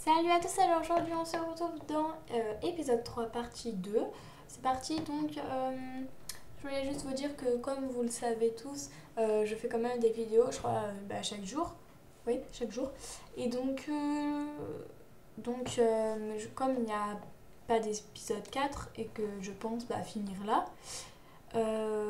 Salut à tous, alors aujourd'hui on se retrouve dans épisode 3 partie 2. C'est parti donc je voulais juste vous dire que comme vous le savez tous, je fais quand même des vidéos, je crois chaque jour. Oui, chaque jour. Et comme il n'y a pas d'épisode 4 et que je pense finir là,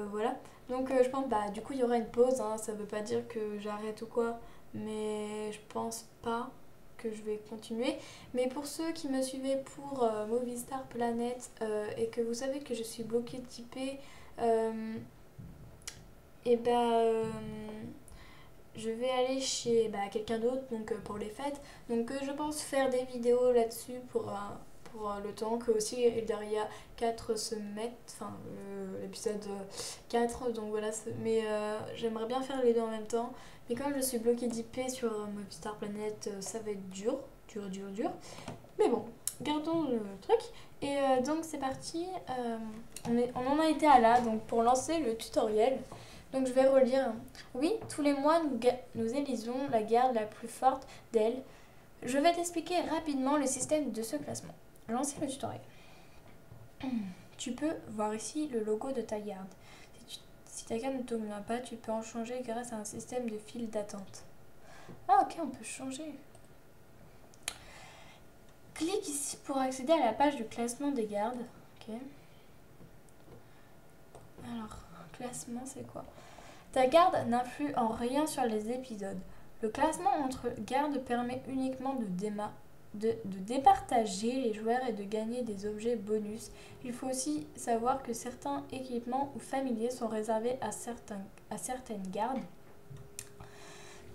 voilà. Donc je pense du coup il y aura une pause, hein, ça veut pas dire que j'arrête ou quoi, mais je pense pas que je vais continuer. Mais pour ceux qui me suivaient pour Movistar Planet et que vous savez que je suis bloquée de typé, et je vais aller chez quelqu'un d'autre donc pour les fêtes. Donc je pense faire des vidéos là-dessus pour le temps que aussi Eldaria 4 se mette, enfin l'épisode 4, donc voilà, mais j'aimerais bien faire les deux en même temps, mais comme je suis bloquée d'IP sur Movistar Planet, ça va être dur, mais bon, gardons le truc. Et donc c'est parti, on en a été à là, donc pour lancer le tutoriel, donc je vais relire. Oui, tous les mois nous élisons la garde la plus forte d'elle. Je vais t'expliquer rapidement le système de ce classement. Lancer le tutoriel. Tu peux voir ici le logo de ta garde. Si ta garde ne te convient pas, tu peux en changer grâce à un système de file d'attente. Ah ok, on peut changer. Clique ici pour accéder à la page du classement des gardes. Ok. Alors, classement c'est quoi? Ta garde n'influe en rien sur les épisodes. Le classement entre gardes permet uniquement de départager les joueurs et de gagner des objets bonus. Il faut aussi savoir que certains équipements ou familiers sont réservés à certaines gardes.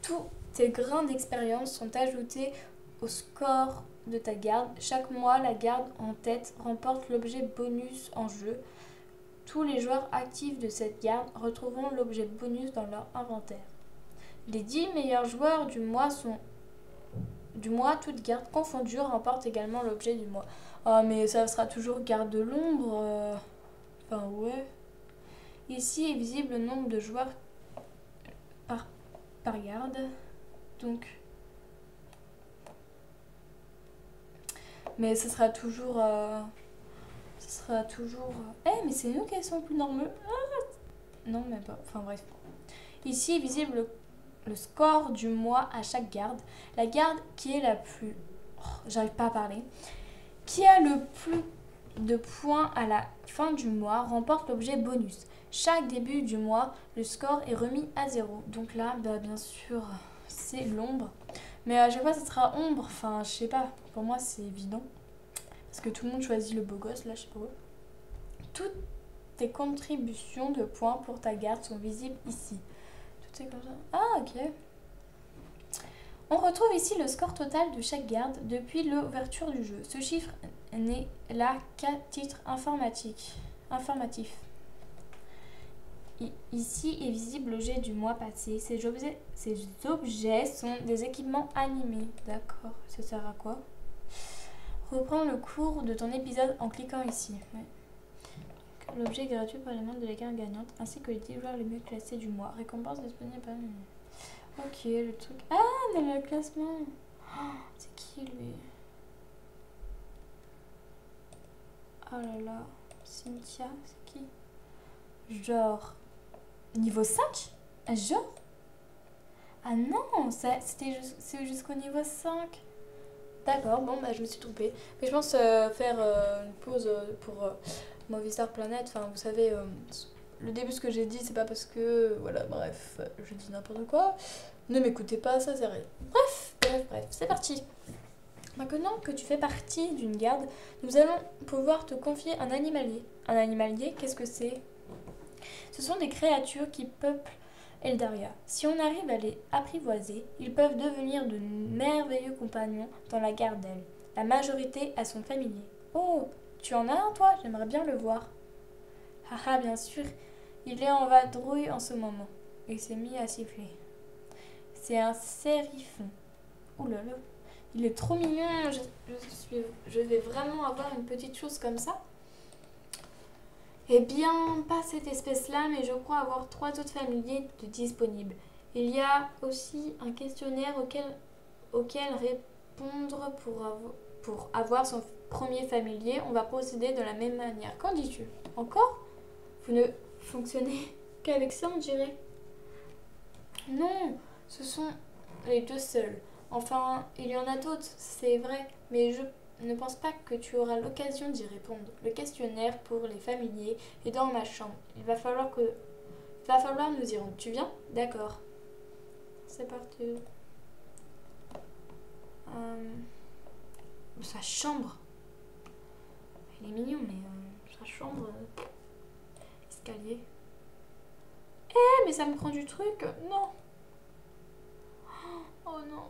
Tous tes grains d'expérience sont ajoutés au score de ta garde. Chaque mois, la garde en tête remporte l'objet bonus en jeu. Tous les joueurs actifs de cette garde retrouveront l'objet bonus dans leur inventaire. Les 10 meilleurs joueurs du mois, toutes gardes confondues, remportent également l'objet du mois. Oh, mais ça sera toujours garde de l'ombre. Enfin, ouais. Ici est visible le nombre de joueurs par garde. Donc. Mais ce sera toujours. Mais c'est nous qui sont plus normaux. Ah non, mais pas. Enfin, bref. Ici est visible le score du mois à chaque garde. La garde qui est la plus... j'arrive pas à parler. Qui a le plus de points à la fin du mois remporte l'objet bonus. Chaque début du mois, le score est remis à 0. Donc là, bien sûr, c'est l'ombre. Mais à chaque fois, ça sera ombre. Enfin, je sais pas. Pour moi, c'est évident. Parce que tout le monde choisit le beau gosse, là, je sais pas où. Toutes tes contributions de points pour ta garde sont visibles ici. Tout est comme ça. Ah, ok. On retrouve ici le score total de chaque garde depuis l'ouverture du jeu. Ce chiffre n'est là qu'à titre informatif. Ici est visible l'objet du mois passé. Ces objets sont des équipements animés. D'accord, ça sert à quoi? Reprends le cours de ton épisode en cliquant ici. Ouais. L'objet est gratuit pour les membres de la garde gagnante, ainsi que les 10 joueurs les mieux classés du mois. Récompense disponible par... Ok, le truc... Ah, on a le classement. Oh, c'est qui, lui? Oh là là. Cynthia, c'est qui? Genre... Niveau 5? Genre? Ah non, c'est jusqu'au niveau 5. D'accord, bon, je me suis trompée. Mais je pense faire une pause pour Movistar Planet. Enfin, vous savez... le début, ce que j'ai dit, c'est pas parce que... Voilà, bref, je dis n'importe quoi. Ne m'écoutez pas, ça c'est rien. Bref, c'est parti. Maintenant que tu fais partie d'une garde, nous allons pouvoir te confier un animalier. Un animalier, qu'est-ce que c'est? Ce sont des créatures qui peuplent Eldaria. Si on arrive à les apprivoiser, ils peuvent devenir de merveilleux compagnons dans la garde d'elle. La majorité a son familier. Oh, tu en as un toi? J'aimerais bien le voir. Haha, bien sûr. Il est en vadrouille en ce moment. Il s'est mis à siffler. C'est un sérifon. Ouh là là. Il est trop mignon. Je vais vraiment avoir une petite chose comme ça. Eh bien, pas cette espèce-là, mais je crois avoir 3 autres familiers de disponibles. Il y a aussi un questionnaire auquel répondre pour avoir son premier familier, on va procéder de la même manière. Qu'en dis-tu? Encore? Vous ne fonctionnez qu'avec ça, on dirait. Non, ce sont les deux seuls. Enfin, il y en a d'autres, c'est vrai, mais je ne pense pas que tu auras l'occasion d'y répondre. Le questionnaire pour les familiers est dans ma chambre. Il va falloir nous y rendre. Tu viens? D'accord. C'est parti. Sa chambre. Il est mignon, mais sa chambre... escalier. Mais ça me prend du truc. Non. Oh non.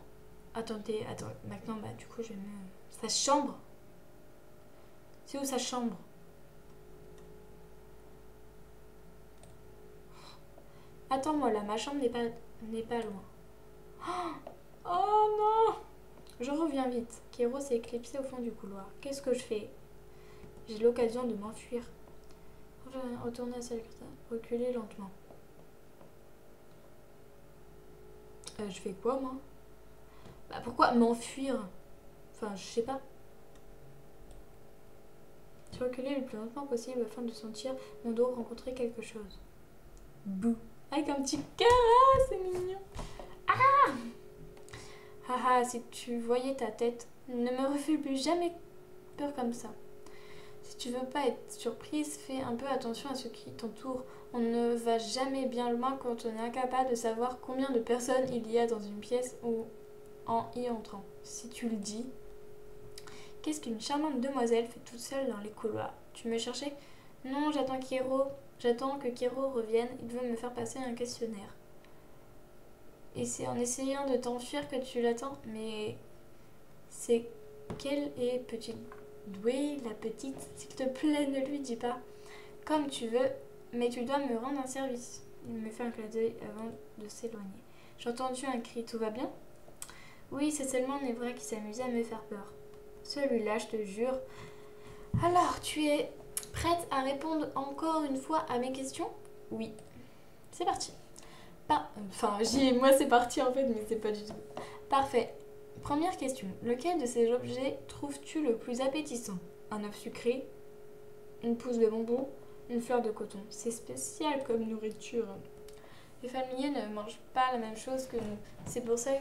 Attendez. Maintenant, du coup, je vais me... Sa chambre. C'est où sa chambre? Attends-moi là, ma chambre n'est pas loin. Oh non. Je reviens vite. Kéro s'est éclipsé au fond du couloir. Qu'est-ce que je fais? J'ai l'occasion de m'enfuir. Retourner à celle reculer lentement. Je fais quoi, moi? Pourquoi m'enfuir? Enfin, je sais pas. Je reculais le plus lentement possible afin de sentir mon dos rencontrer quelque chose. Bouh. Avec un petit cœur, c'est mignon. Haha, si tu voyais ta tête, ne me refais plus jamais peur comme ça. Si tu veux pas être surprise, fais un peu attention à ce qui t'entoure. On ne va jamais bien loin quand on est incapable de savoir combien de personnes il y a dans une pièce ou en y entrant. Si tu le dis, qu'est-ce qu'une charmante demoiselle fait toute seule dans les couloirs? Tu me cherchais? Non, j'attends Kéro. J'attends que Kéro revienne. Il veut me faire passer un questionnaire. Et c'est en essayant de t'enfuir que tu l'attends. Mais c'est qu'elle est petite. Douée, la petite. S'il te plaît, ne lui dis pas. Comme tu veux, mais tu dois me rendre un service. Il me fait un clin d'œil avant de s'éloigner. J'ai entendu un cri. Tout va bien? Oui, c'est seulement Nevra qui s'amusait à me faire peur. Celui-là, je te jure. Alors, tu es prête à répondre encore une fois à mes questions? Oui. C'est parti. Moi c'est parti en fait, mais c'est pas du tout. Parfait. Première question. Lequel de ces objets trouves-tu le plus appétissant? Un œuf sucré? Une pousse de bonbon? Une fleur de coton? C'est spécial comme nourriture. Les familiers ne mangent pas la même chose que nous. C'est pour ça.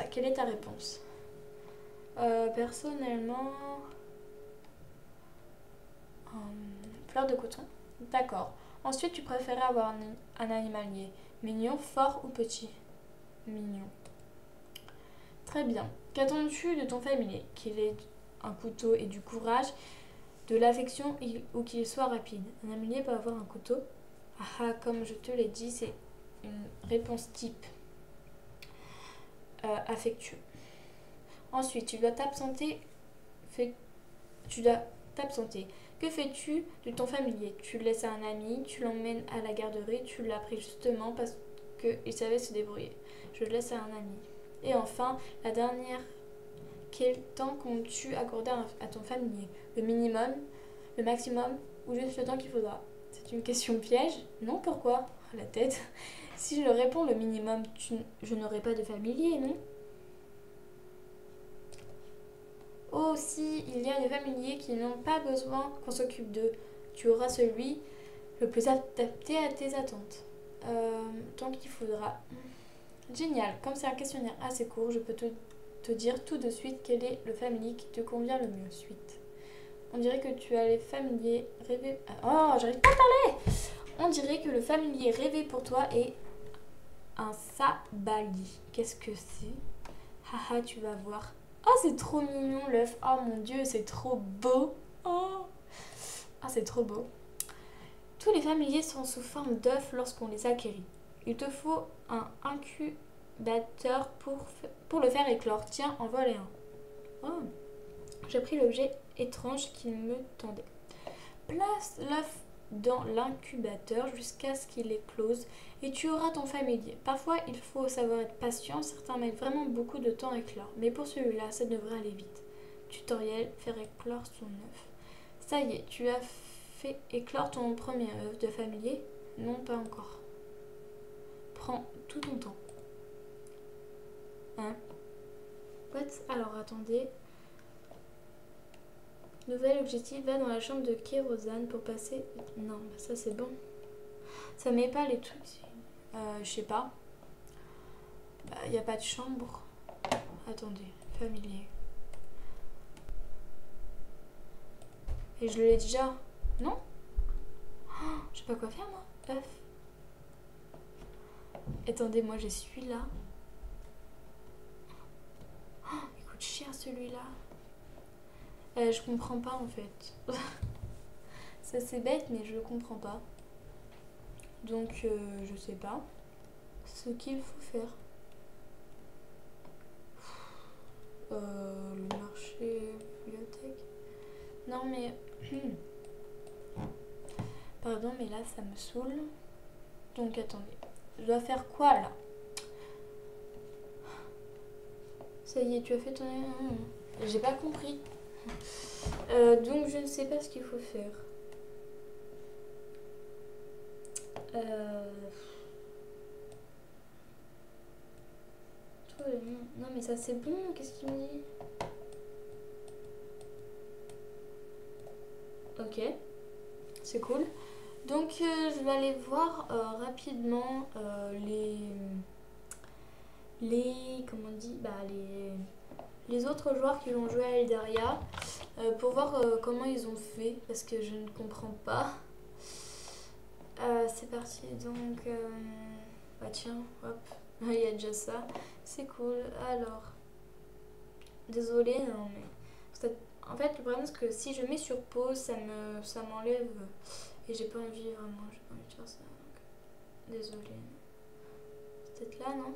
Quelle est ta réponse? Personnellement... fleur de coton. D'accord. Ensuite, tu préférais avoir un animalier mignon, fort ou petit? Mignon. Très bien. Qu'attends-tu de ton familier? Qu'il ait un couteau et du courage, de l'affection ou qu'il soit rapide? Un animalier peut avoir un couteau? Comme je te l'ai dit, c'est une réponse type. Affectueux. Ensuite, tu dois t'absenter. Que fais-tu de ton familier? Tu le laisses à un ami, tu l'emmènes à la garderie, tu l'as pris justement parce qu'il savait se débrouiller. Je le laisse à un ami. Et enfin, la dernière, quel temps comptes-tu accorder à ton familier? Le minimum, le maximum ou juste le temps qu'il faudra? C'est une question piège? Non, pourquoi? La tête. Si je réponds le minimum, je n'aurai pas de familier, non? Oh, si, il y a des familiers qui n'ont pas besoin qu'on s'occupe d'eux. Tu auras celui le plus adapté à tes attentes. Tant qu'il faudra. Génial, comme c'est un questionnaire assez court, je peux te dire tout de suite quel est le familier qui te convient le mieux. Suite. On dirait que tu as les familiers rêvés... Oh, j'arrive pas à parler. On dirait que le familier rêvé pour toi est un sabali. Qu'est-ce que c'est? Tu vas voir. Oh, c'est trop mignon l'œuf. Oh mon dieu, c'est trop beau. Oh, c'est trop beau. Tous les familiers sont sous forme d'œufs lorsqu'on les acquérit. Il te faut un incubateur pour le faire éclore. Tiens, en voilà un. Oh, j'ai pris l'objet étrange qu'il me tendait. Place l'œuf dans l'incubateur jusqu'à ce qu'il éclose et tu auras ton familier. Parfois, il faut savoir être patient, certains mettent vraiment beaucoup de temps à éclore, mais pour celui-là, ça devrait aller vite. Tutoriel, faire éclore son œuf. Ça y est, tu as fait éclore ton premier œuf de familier? Non, pas encore. Prends tout ton temps. What? Alors attendez. Nouvel objectif, va dans la chambre de Kérosane pour passer... Non, bah ça c'est bon. Ça met pas les trucs. Je sais pas. Il n'y a pas de chambre. Attendez, familier. Et je l'ai déjà. Non? Oh, je sais pas quoi faire moi. F. Attendez, moi j'ai celui-là. Oh, il coûte cher celui-là. Je comprends pas en fait. Ça c'est bête mais je comprends pas. Donc je sais pas ce qu'il faut faire. Le marché, bibliothèque. Non mais... Pardon mais là ça me saoule. Donc attendez. Je dois faire quoi là? Ça y est, tu as fait ton... J'ai pas compris. Donc je ne sais pas ce qu'il faut faire. Non mais ça c'est bon, qu'est-ce qu'il me dit? Ok, c'est cool. Donc je vais aller voir rapidement comment on dit, les autres joueurs qui vont jouer à Eldaria pour voir comment ils ont fait parce que je ne comprends pas. C'est parti donc bah tiens hop, il y a déjà ça, c'est cool. Alors désolée non mais en fait le problème c'est que si je mets sur pause ça m'enlève et j'ai pas envie vraiment, j'ai pas envie de faire ça donc désolée. C'est peut-être là non?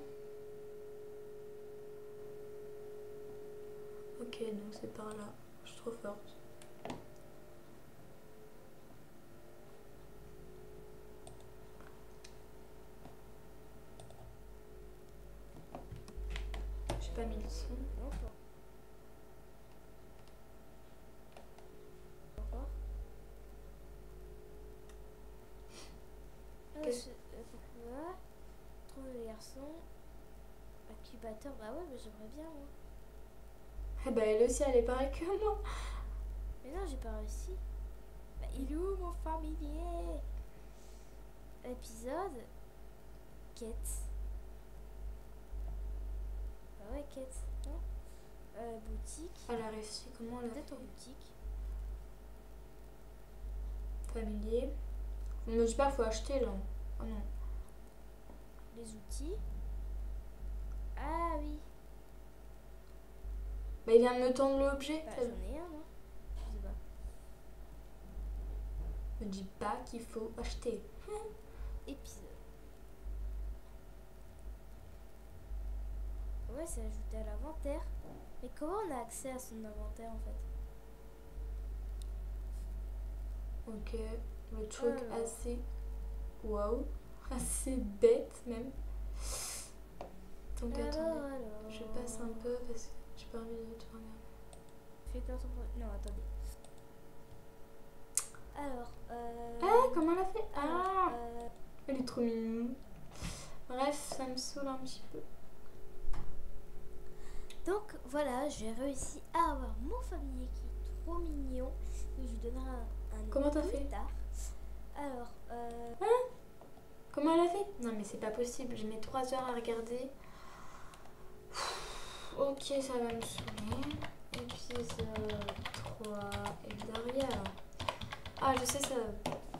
Ok donc c'est par là, je suis trop forte. J'ai pas mis le son. Pourquoi trouver les garçons incubateur? Bah ouais, mais j'aimerais bien moi. Eh bah elle aussi elle est pareille que moi. Mais non, j'ai pas réussi. Bah il est où mon familier? Épisode quête. Bah ouais, quête, non? Boutique. Elle a réussi, comment elle a Peut-être fait? en boutique. Familier. On me dit pas faut acheter là. Oh non. Les outils. Ah oui. Bah il vient de me tendre l'objet. Bah j'en ai un, non? Je sais pas. Me dis pas qu'il faut acheter. Épisode. Ouais, c'est ajouté à l'inventaire. Mais comment on a accès à son inventaire en fait? Ok, le truc assez... Waouh. Assez bête même. Donc attendez, je passe un peu parce que j'ai pas envie de te regarder. Fais quoi ton... Non, attendez. Alors, Ah, comment elle a fait? Ah, elle est trop mignonne. Bref, ça me saoule un petit peu. Donc voilà, j'ai réussi à avoir mon familier qui est trop mignon. Je lui donnerai un nom. Comment t'as fait? Tard. Alors, comment elle a fait? Non mais c'est pas possible, je mets 3 heures à regarder. Ok, ça va me saouler. Épisode 3, Eldaria. Ah, je sais, ça va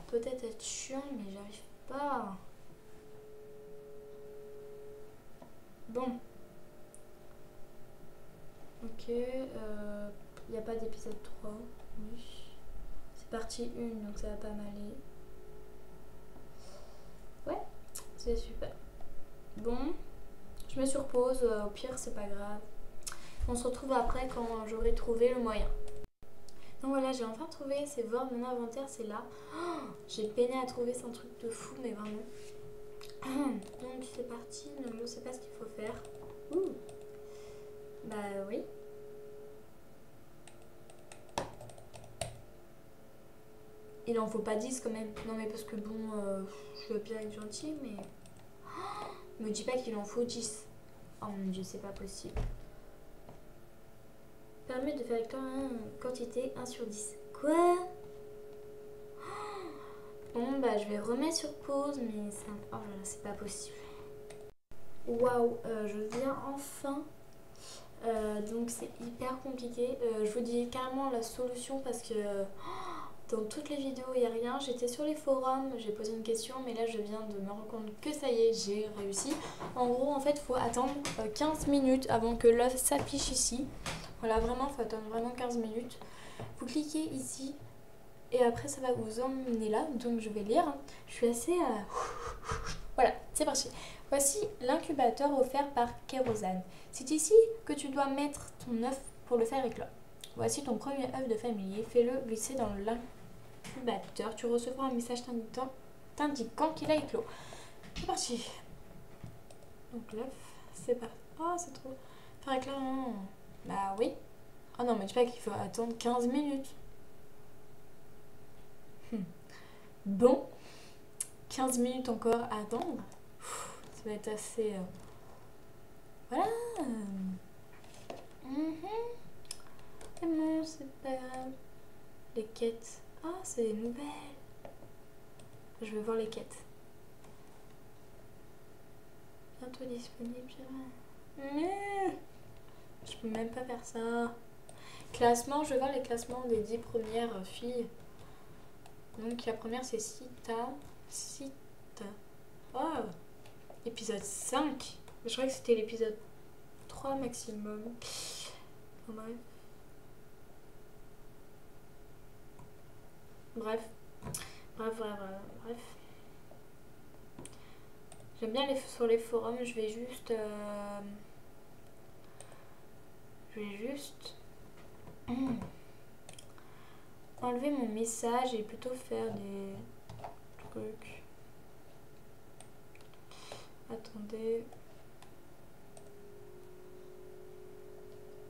peut-être être chiant, mais j'arrive pas. Bon. Ok, il n'y a pas d'épisode 3. Oui. C'est partie 1, donc ça va pas m'aller. Ouais, c'est super. Bon, je mets sur pause, au pire c'est pas grave. On se retrouve après quand j'aurai trouvé le moyen. Donc voilà, j'ai enfin trouvé, c'est voir mon inventaire, c'est là. Oh, j'ai peiné à trouver, c'est un truc de fou, mais vraiment. Donc c'est parti, donc je sais pas ce qu'il faut faire. Ouh. Bah oui. Il en faut pas 10 quand même. Non mais parce que bon, je veux bien être gentille, mais... Oh, me dis pas qu'il en faut 10. Oh mon dieu, c'est pas possible. permet de faire avec toi une quantité 1 sur 10. Quoi? Bon, bah je vais remettre sur pause, mais ça... Oh là là, c'est pas possible. Waouh, je viens enfin. Donc c'est hyper compliqué. Je vous dis carrément la solution parce que dans toutes les vidéos il n'y a rien. J'étais sur les forums, j'ai posé une question, mais là je viens de me rendre compte que ça y est, j'ai réussi. En gros, en fait, il faut attendre 15 minutes avant que l'œuf s'affiche ici. Voilà, vraiment, il faut attendre vraiment 15 minutes. Vous cliquez ici et après ça va vous emmener là. Donc je vais lire. Je suis assez... Voilà, c'est parti. Voici l'incubateur offert par Kérosane. C'est ici que tu dois mettre ton œuf pour le faire éclore. Voici ton premier œuf de familier. Fais-le glisser dans l'incubateur. Tu recevras un message t'indiquant qu'il a éclos. C'est parti. Donc l'œuf, c'est parti. Oh, c'est trop. Faire éclore, non. Bah oui. Ah non, mais dis pas qu'il faut attendre 15 minutes. Bon. 15 minutes encore à attendre. Ça va être assez... Voilà. C'est bon, c'est pas grave. Les quêtes. Ah, c'est des nouvelles. Je vais voir les quêtes. Bientôt disponible. Mais je peux même pas faire ça. Classement, je vais voir les classements des 10 premières filles. Donc la première c'est Sita. Oh, épisode 5. Je crois que c'était l'épisode 3 maximum. Oh, bref. Bref. J'aime bien sur les forums, je vais juste enlever mon message et plutôt faire des trucs. Attendez.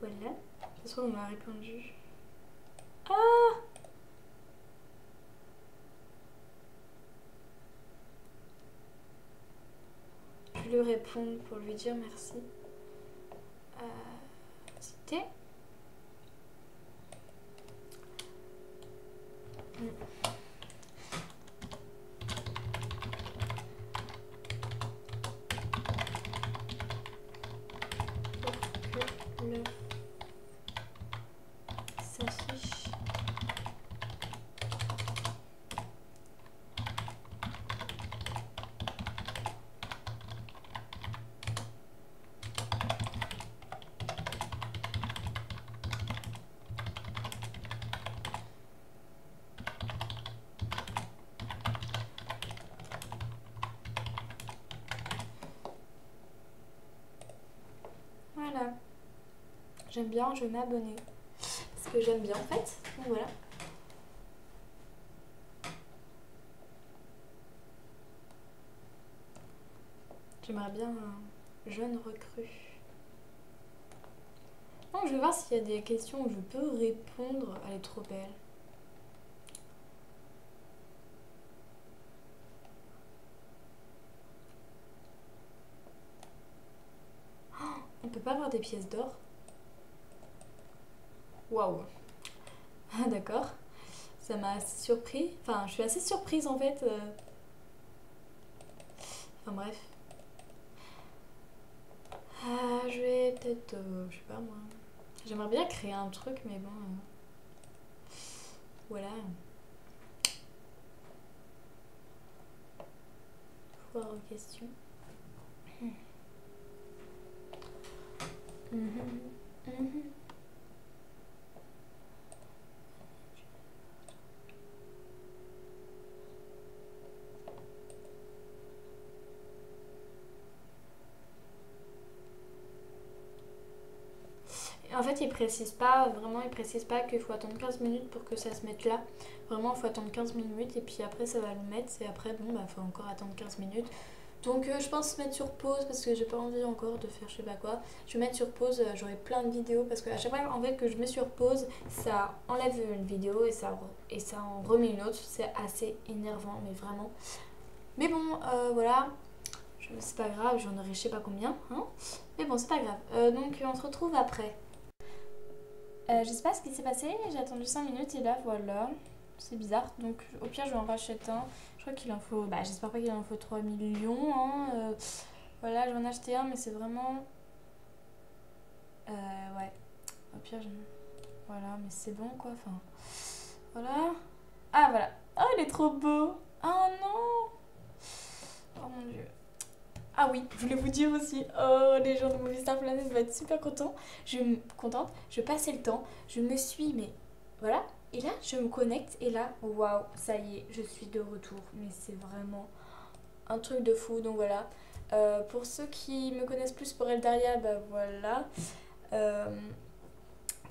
Voilà. De toute façon, on m'a répondu. Ah! Je vais lui répondre pour lui dire merci. C'était... Le s'affiche. Voilà. J'aime bien, je vais m'abonner. Parce que j'aime bien en fait. Donc voilà. J'aimerais bien un jeune recrue. Donc je vais voir s'il y a des questions où je peux répondre. Elle est trop belle. Oh, on peut pas avoir des pièces d'or. Waouh. Ah d'accord. Ça m'a assez surpris. Enfin, je suis assez surprise en fait. Enfin bref. Je vais peut-être... je sais pas moi. J'aimerais bien créer un truc, mais bon... voilà. Foire aux questions. En fait, il précise pas qu'il faut attendre 15 minutes pour que ça se mette là. Vraiment, il faut attendre 15 minutes et puis après, ça va le mettre. Et après, bon, bah, faut encore attendre 15 minutes. Donc, je pense mettre sur pause parce que j'ai pas envie encore de faire je sais pas quoi. Je vais mettre sur pause, j'aurai plein de vidéos parce que à chaque fois, en fait, que je mets sur pause, ça enlève une vidéo et ça en remet une autre. C'est assez énervant, mais vraiment. Mais bon, voilà. C'est pas grave, j'en aurai je sais pas combien. Hein, mais bon, c'est pas grave. Donc, on se retrouve après. Je sais pas ce qui s'est passé, j'ai attendu 5 minutes et là voilà, c'est bizarre. Donc au pire je vais en racheter un. Je crois qu'il en faut, bah j'espère pas qu'il en faut 3 millions. Hein. Voilà, je vais en acheter un mais c'est vraiment... ouais, au pire voilà, mais c'est bon quoi, enfin... Voilà. Ah voilà, oh il est trop beau. Oh non. Oh mon dieu. Ah oui, je voulais vous dire aussi, oh les gens de Movie Star Planet vont être super contents. Contente, je passais le temps, je me suis, mais voilà. Et là, je me connecte et là, waouh, ça y est, je suis de retour. Mais c'est vraiment un truc de fou, donc voilà. Pour ceux qui me connaissent plus pour Eldaria, bah voilà.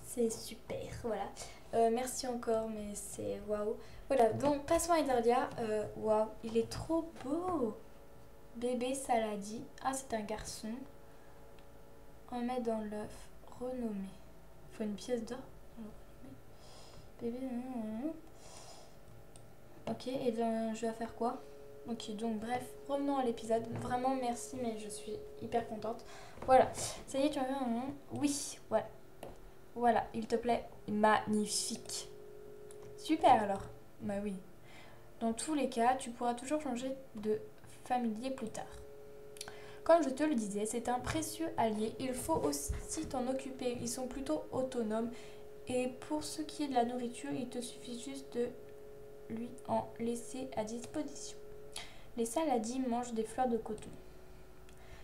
C'est super, voilà. Merci encore, mais c'est waouh. Voilà, donc passons à Eldaria. Waouh, il est trop beau. Bébé Saladi. Ah, c'est un garçon. On met dans l'œuf. Renommé. Faut une pièce d'or. Bébé. Ok, et bien je vais faire quoi? Ok, donc bref, revenons à l'épisode. Vraiment merci, mais je suis hyper contente. Voilà, ça y est, tu as vu un nom? Oui, ouais. Voilà, il te plaît? Magnifique. Super alors. Bah oui. Dans tous les cas, tu pourras toujours changer de familier plus tard. Comme je te le disais, c'est un précieux allié. Il faut aussi t'en occuper. Ils sont plutôt autonomes. Et pour ce qui est de la nourriture, il te suffit juste de lui en laisser à disposition. Les saladis mangent des fleurs de coton.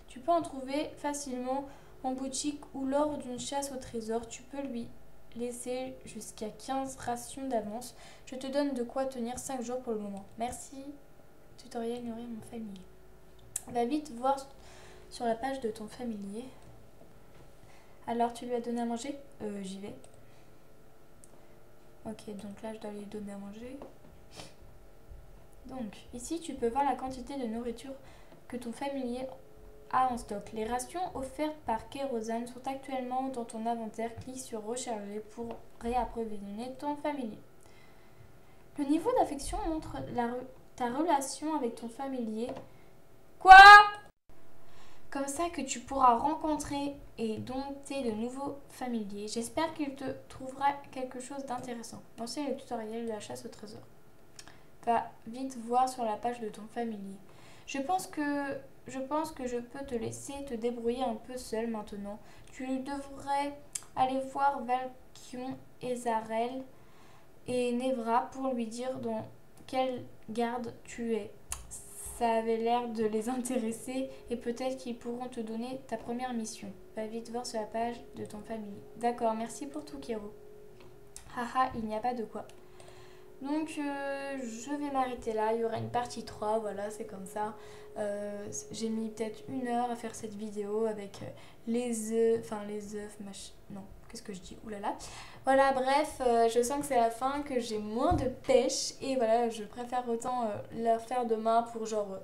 Tu peux en trouver facilement en boutique ou lors d'une chasse au trésor. Tu peux lui laisser jusqu'à 15 rations d'avance. Je te donne de quoi tenir 5 jours pour le moment. Merci. Tutoriel nourrir mon familier. Va vite voir sur la page de ton familier. Alors tu lui as donné à manger? J'y vais. Ok, donc là je dois lui donner à manger. Donc ici tu peux voir la quantité de nourriture que ton familier a en stock. Les rations offertes par Kérosane sont actuellement dans ton inventaire. Clique sur recharger pour réapprovisionner ton familier. Le niveau d'affection montre ta relation avec ton familier. Quoi? Comme ça que tu pourras rencontrer et dompter de nouveaux familiers. J'espère qu'il te trouvera quelque chose d'intéressant. Lancez le tutoriel de la chasse au trésor. Va vite voir sur la page de ton familier. Je pense que je peux te laisser te débrouiller un peu seul maintenant. Tu devrais aller voir Valkion, Ezarel et Nevra pour lui dire dans quelle garde tu es. Ça avait l'air de les intéresser et peut-être qu'ils pourront te donner ta première mission. Va vite voir sur la page de ton familier. D'accord, merci pour tout, Kéro. Haha, il n'y a pas de quoi. Donc je vais m'arrêter là, il y aura une partie 3, voilà, c'est comme ça. J'ai mis peut-être 1 heure à faire cette vidéo avec les œufs, non, qu'est-ce que je dis, oulala. Voilà, bref, je sens que c'est la fin, que j'ai moins de pêche et voilà, je préfère autant la faire demain pour genre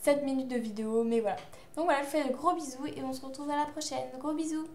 7 minutes de vidéo, mais voilà. Donc voilà, je vous fais de gros bisous et on se retrouve à la prochaine, gros bisous.